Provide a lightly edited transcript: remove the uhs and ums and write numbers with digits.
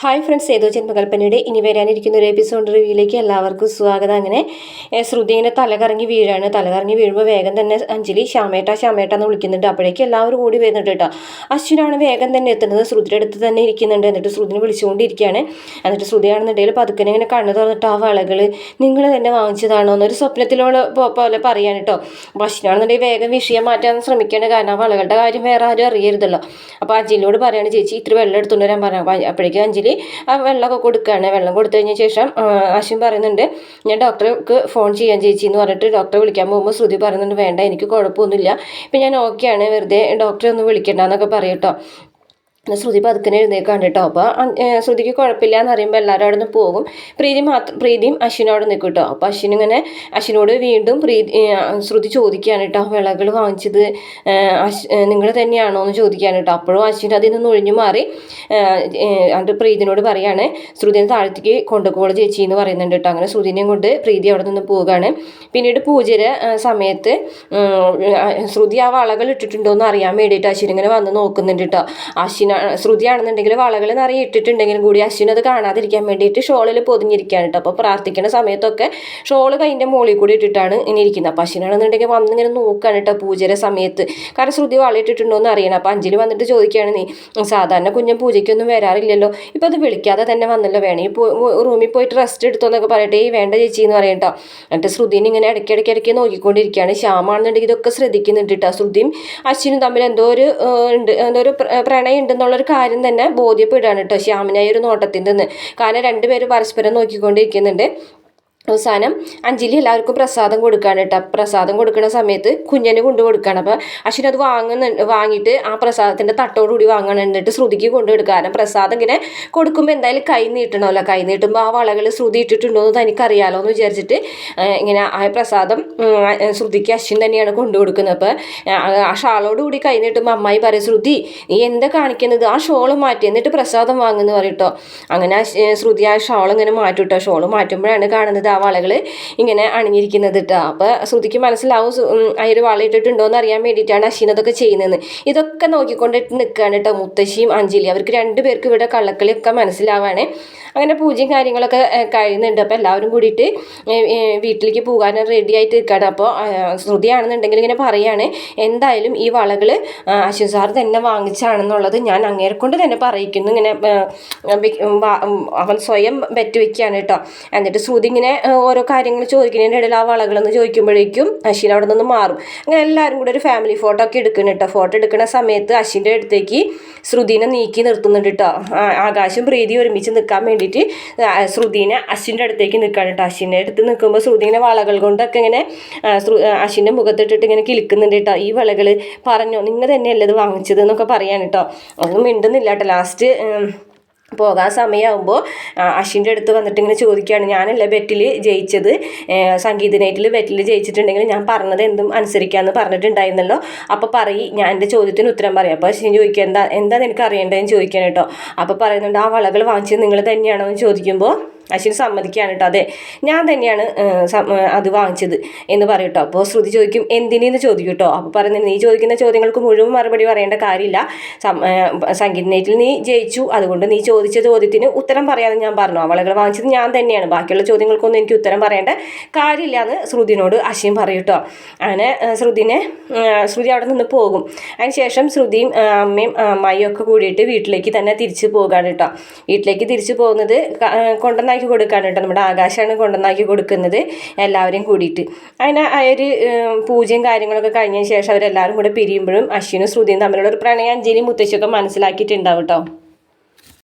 Hi friends, ഏതോ ജന്മകൽപ്പനയുടെ ഇനി വരാനിരിക്കുന്ന ഒരു എപ്പിസോഡ് റിവ്യൂയിലേക്ക് എല്ലാവർക്കും സ്വാഗതം. അങ്ങനെ ശ്രുതി ഇങ്ങനെ തലകറങ്ങി വീഴാണ്. തലകറങ്ങി വീഴുമ്പോൾ വേഗം തന്നെ അഞ്ജലി ശ്യാമേട്ട എന്ന് വിളിക്കുന്നുണ്ട്. അപ്പോഴേക്കും എല്ലാവരും കൂടി വരുന്നുണ്ട് കേട്ടോ. അശ്വിനാണ് വേഗം തന്നെ എത്തുന്നത്. ശ്രുതിയുടെ അടുത്ത് തന്നെ ഇരിക്കുന്നുണ്ട്. എന്നിട്ട് ശ്രുതിനെ വിളിച്ചുകൊണ്ടിരിക്കുകയാണ്. എന്നിട്ട് ശ്രുതിയാണെന്നുണ്ടെങ്കിൽ പതുക്കനെ ഇങ്ങനെ കണ്ണു തുറന്നിട്ട് ആ വളകൾ നിങ്ങൾ തന്നെ വാങ്ങിച്ചതാണോ എന്നൊരു സ്വപ്നത്തിലോട് പോലെ പറയാൻ കേട്ടോ. അപ്പോൾ അശ്വിനാണെന്നുണ്ടെങ്കിൽ വേഗം വിഷയം മാറ്റാൻ ശ്രമിക്കുകയാണ്. കാരണം ആ വളകളുടെ കാര്യം വേറെ ആരും അറിയരുതല്ലോ. അപ്പോൾ അഞ്ജലിയോട് പറയാണ്, ചേച്ചി ഇത്തിരി വെള്ളം എടുത്തുകൊണ്ട് വരാൻ പറഞ്ഞു. അപ്പോഴേക്കും അഞ്ജലി ആ വെള്ളമൊക്കെ കൊടുക്കുകയാണ്. വെള്ളം കൊടുത്തു കഴിഞ്ഞ ശേഷം അശ്വിൻ പറയുന്നുണ്ട്, ഞാൻ ഡോക്ടർക്ക് ഫോൺ ചെയ്യാൻ ചേച്ചി എന്ന് പറഞ്ഞിട്ട് ഡോക്ടറെ വിളിക്കാൻ പോകുമ്പോൾ ശ്രുതി പറയുന്നുണ്ട്, വേണ്ട എനിക്ക് കുഴപ്പമൊന്നുമില്ല, ഇപ്പം ഞാൻ ഓക്കെയാണ്, വെറുതെ ഡോക്ടറെ ഒന്നും വിളിക്കണ്ടെന്നൊക്കെ പറയും കേട്ടോ. ശ്രുതി പതുക്കനെ എഴുന്നേക്കാണ് കേട്ടോ. അപ്പോൾ ശ്രുതിക്ക് കുഴപ്പമില്ല എന്ന് അറിയുമ്പോൾ എല്ലാവരും അവിടെ നിന്ന് പോകും. പ്രീതിയും അശ്വിനോട് നിൽക്കും കേട്ടോ. അപ്പോൾ അശ്വിനോട് വീണ്ടും ശ്രുതി ചോദിക്കുകയാണ് കേട്ടോ, വിളകൾ വാങ്ങിച്ചത് നിങ്ങൾ തന്നെയാണോ എന്ന് ചോദിക്കുകയാണ് കേട്ടോ. അപ്പോഴും അശ്വിൻ അതിൽ നിന്ന് ഒഴിഞ്ഞു മാറി അത് പ്രീതിനോട് പറയാണ്, ശ്രുതിനെ താഴത്തേക്ക് കൊണ്ടുപോകോളൂ ചേച്ചി എന്ന് പറയുന്നുണ്ട് കേട്ടോ. അങ്ങനെ ശ്രുതിനെയും കൊണ്ട് പ്രീതി അവിടെ നിന്ന് പോവുകയാണ്. പിന്നീട് പൂജയുടെ സമയത്ത് ശ്രുതി ആ വളകൾ ഇട്ടിട്ടുണ്ടോ എന്ന് അറിയാൻ വേണ്ടിയിട്ട് അശ്വിൻ ഇങ്ങനെ വന്ന് നോക്കുന്നുണ്ട് കേട്ടോ. ശ്രുതിയാണെന്നുണ്ടെങ്കിൽ വളകൾ നിറയെ ഇട്ടിട്ടുണ്ടെങ്കിലും കൂടി അശ്വിൻ അത് കാണാതിരിക്കാൻ വേണ്ടിയിട്ട് ഷോളിൽ പൊതിഞ്ഞിരിക്കുകയാണ് കേട്ടോ. അപ്പോൾ പ്രാർത്ഥിക്കുന്ന സമയത്തൊക്കെ ഷോള് കൈൻ്റെ മുകളിൽ കൂടി ഇട്ടിട്ടാണ് ഇനി ഇരിക്കുന്നത്. അപ്പോൾ അശ്വിനാണെന്നുണ്ടെങ്കിൽ വന്നിങ്ങനെ നോക്കുകയാണ് കേട്ടോ പൂജയുടെ സമയത്ത്. കാരണം ശ്രുതി വള ഇട്ടിട്ടുണ്ടോ എന്ന് അറിയണം. അപ്പോൾ അഞ്ജലി വന്നിട്ട് ചോദിക്കുകയാണ്, നീ സാധാരണ കുഞ്ഞൻ പൂജയ്ക്കൊന്നും വരാറില്ലല്ലോ, ഇപ്പോൾ അത് വിളിക്കാതെ തന്നെ വന്നല്ലോ, വേണമെങ്കിൽ റൂമിൽ പോയിട്ട് റെസ്റ്റ് എടുത്തോന്നൊക്കെ പറയട്ടെ. വേണ്ട ചേച്ചി എന്ന് പറയട്ടോ. എന്നിട്ട് ശ്രുതിനെ ഇങ്ങനെ ഇടയ്ക്കിടയ്ക്ക് നോക്കിക്കൊണ്ടിരിക്കുകയാണ്. ശ്യാമാണെന്നുണ്ടെങ്കിൽ ഇതൊക്കെ ശ്രദ്ധിക്കുന്നുണ്ട് കേട്ടോ. ശ്രുതിയും അശ്വിനും തമ്മിൽ എന്തോ ഒരു പ്രണയം ഉണ്ടെന്നുള്ളൊരു കാര്യം തന്നെ ബോധ്യപ്പെടുകയാണ് കേട്ടോ ശ്യാമിനായ ഒരു നോട്ടത്തിൽ നിന്ന്. കാരണം രണ്ടുപേരും പരസ്പരം നോക്കിക്കൊണ്ടിരിക്കുന്നുണ്ട്. അവസാനം അഞ്ജലി എല്ലാവർക്കും പ്രസാദം കൊടുക്കുകയാണ് കേട്ടോ. പ്രസാദം കൊടുക്കുന്ന സമയത്ത് കുഞ്ഞിന് കൊണ്ടു കൊടുക്കുകയാണ്. അപ്പോൾ അശ്വിൻ അത് വാങ്ങിയിട്ട് ആ പ്രസാദത്തിൻ്റെ തട്ടോടുകൂടി വാങ്ങണം. എന്നിട്ട് ശ്രുതിക്ക് കൊണ്ടുകൊടുക്കുക. കാരണം പ്രസാദം ഇങ്ങനെ കൊടുക്കുമ്പോൾ എന്തായാലും കൈ നീട്ടണമല്ലോ. കൈ നീട്ടുമ്പോൾ ആ വളകൾ ശ്രുതി ഇട്ടിട്ടുണ്ടോ എന്ന് തനിക്കറിയാലോ എന്ന് വിചാരിച്ചിട്ട് ഇങ്ങനെ ആ പ്രസാദം ശ്രുതിക്ക് അശ്വിൻ തന്നെയാണ് കൊണ്ടു കൊടുക്കുന്നത്. അപ്പോൾ ആ ഷാളോടുകൂടി കൈ നീട്ടുമ്പോൾ അമ്മായി പറയും, ശ്രുതി നീ എന്താ കാണിക്കുന്നത്, ആ ഷോള് മാറ്റി എന്നിട്ട് പ്രസാദം വാങ്ങുന്നു പറയട്ടോ. അങ്ങനെ ശ്രുതി ആ ഷോൾ ഇങ്ങനെ മാറ്റും കേട്ടോ. ഷോള് മാറ്റുമ്പോഴാണ് കാണുന്നത് ആ വളകൾ ഇങ്ങനെ അണിഞ്ഞിരിക്കുന്നത് കേട്ടോ. അപ്പോൾ ശ്രുതിക്ക് മനസ്സിലാവും ആ ഒരു വള ഇട്ടിട്ടുണ്ടോ എന്ന് അറിയാൻ വേണ്ടിയിട്ടാണ് അശ്വിൻ അതൊക്കെ ചെയ്യുന്നത്. ഇതൊക്കെ നോക്കിക്കൊണ്ടിട്ട് നിൽക്കുകയാണ് കേട്ടോ മുത്തശ്ശിയും അഞ്ജലി. അവർക്ക് രണ്ടുപേർക്ക് ഇവിടെ കള്ളക്കളിയൊക്കെ മനസ്സിലാവാണ്. അങ്ങനെ പൂജയും കാര്യങ്ങളൊക്കെ കഴിയുന്നുണ്ട്. അപ്പോൾ എല്ലാവരും കൂടിയിട്ട് വീട്ടിലേക്ക് പോകാൻ റെഡി ആയിട്ട് നിൽക്കുകയാണ്. അപ്പോൾ ശ്രുതിയാണെന്നുണ്ടെങ്കിൽ ഇങ്ങനെ പറയുകയാണ്, എന്തായാലും ഈ വളകൾ അശ്വിൻ സാർ തന്നെ വാങ്ങിച്ചാണെന്നുള്ളത് ഞാൻ അങ്ങേരെ കൊണ്ട് തന്നെ പറയിക്കുന്നു. ഇങ്ങനെ അവൻ സ്വയം വെക്കുകയാണ് കേട്ടോ. എന്നിട്ട് ശ്രുതി ഇങ്ങനെ ഓരോ കാര്യങ്ങൾ ചോദിക്കുന്നതിൻ്റെ ഇടയിൽ ആ വളകളെന്ന് ചോദിക്കുമ്പോഴേക്കും അശ്വിൻ അവിടെ നിന്ന് മാറും. അങ്ങനെ എല്ലാവരും കൂടെ ഒരു ഫാമിലി ഫോട്ടോ ഒക്കെ എടുക്കണം കേട്ടോ. ഫോട്ടോ എടുക്കുന്ന സമയത്ത് അശ്വിൻ്റെ അടുത്തേക്ക് ശ്രുതിനെ നീക്കി നിർത്തുന്നുണ്ട് കേട്ടോ. ആകാശം പ്രീതി ഒരുമിച്ച് നിൽക്കാൻ വേണ്ടിയിട്ട് ശ്രുതിനെ അശ്വിൻ്റെ അടുത്തേക്ക് നിൽക്കുകയാണ് കേട്ടോ. അശ്വിൻ്റെ അടുത്ത് നിൽക്കുമ്പോൾ ശ്രുതി ഇങ്ങനെ വളകൾ കൊണ്ടൊക്കെ ഇങ്ങനെ അശ്വിൻ്റെ മുഖത്തിട്ടിട്ട് ഇങ്ങനെ കിളിക്കുന്നുണ്ട് കേട്ടോ. ഈ വളകൾ പറഞ്ഞോ, നിങ്ങൾ തന്നെയല്ലേ ഇത് വാങ്ങിച്ചത് എന്നൊക്കെ പറയാൻ കേട്ടോ. ഒന്നും മിണ്ടുന്നില്ല കേട്ടോ. ലാസ്റ്റ് പോകാൻ സമയമാകുമ്പോൾ അശ്വിൻ്റെ അടുത്ത് വന്നിട്ട് ഇങ്ങനെ ചോദിക്കുകയാണ്, ഞാനല്ല ബെറ്റിൽ ജയിച്ചത്, സംഗീത നൈറ്റിൽ ബെറ്റിൽ ജയിച്ചിട്ടുണ്ടെങ്കിൽ ഞാൻ പറഞ്ഞത് എന്തും അനുസരിക്കാമെന്ന് പറഞ്ഞിട്ടുണ്ടായിരുന്നല്ലോ, അപ്പോൾ ഞാൻ എൻ്റെ ചോദ്യത്തിന് ഉത്തരം പറയാം. അപ്പോൾ അശ്വിൻ ചോദിക്കുക, എന്താ നിനക്ക് അറിയേണ്ടതെന്ന് ചോദിക്കാൻ കേട്ടോ. അപ്പോൾ പറയുന്നുണ്ട്, ആ വളകൾ വാങ്ങിച്ചത് നിങ്ങൾ തന്നെയാണോ എന്ന് ചോദിക്കുമ്പോൾ അശ്വിൻ സമ്മതിക്കുകയാണ് കേട്ടോ. അതെ, ഞാൻ തന്നെയാണ് അത് വാങ്ങിച്ചത് എന്ന് പറയും കേട്ടോ. അപ്പോൾ ശ്രുതി ചോദിക്കും, എന്തിനെന്ന് ചോദിക്കും കേട്ടോ. അപ്പോൾ പറയുന്നത്, നീ ചോദിക്കുന്ന ചോദ്യങ്ങൾക്ക് മുഴുവൻ മറുപടി പറയേണ്ട കാര്യമില്ല, സംഗീത നൈറ്റിൽ നീ ജയിച്ചു, അതുകൊണ്ട് നീ ചോദിച്ച ചോദ്യത്തിന് ഉത്തരം പറയാതെ ഞാൻ പറഞ്ഞു, അവളകൾ വാങ്ങിച്ചത് ഞാൻ തന്നെയാണ്, ബാക്കിയുള്ള ചോദ്യങ്ങൾക്കൊന്നും എനിക്ക് ഉത്തരം പറയേണ്ട കാര്യമില്ല എന്ന് ശ്രുതിനോട് അശ്വിൻ പറയും കേട്ടോ. അങ്ങനെ ശ്രുതി അവിടെ നിന്ന് പോകും. അതിന് ശേഷം ശ്രുതിയും അമ്മയും അമ്മായിയും ഒക്കെ കൂടിയിട്ട് വീട്ടിലേക്ക് തന്നെ തിരിച്ചു പോകാണ് കേട്ടോ. വീട്ടിലേക്ക് തിരിച്ചു പോകുന്നത് കൊണ്ടുവന്നാക്കി കൊടുക്കാണ് കേട്ടോ. നമ്മുടെ ആകാശമാണ് കൊണ്ടുവന്നാക്കി കൊടുക്കുന്നത് എല്ലാവരെയും കൂടിയിട്ട്. അങ്ങനെ ആ ഒരു പൂജയും കാര്യങ്ങളൊക്കെ കഴിഞ്ഞതിന് ശേഷം അവരെല്ലാവരും കൂടെ പിരിയുമ്പോഴും അശ്വിനും ശ്രുതിയും തമ്മിലുള്ള ഒരു പ്രണയം അഞ്ജലിയും മുത്തശ്ശിയൊക്കെ മനസ്സിലാക്കിയിട്ടുണ്ടാവും കേട്ടോ.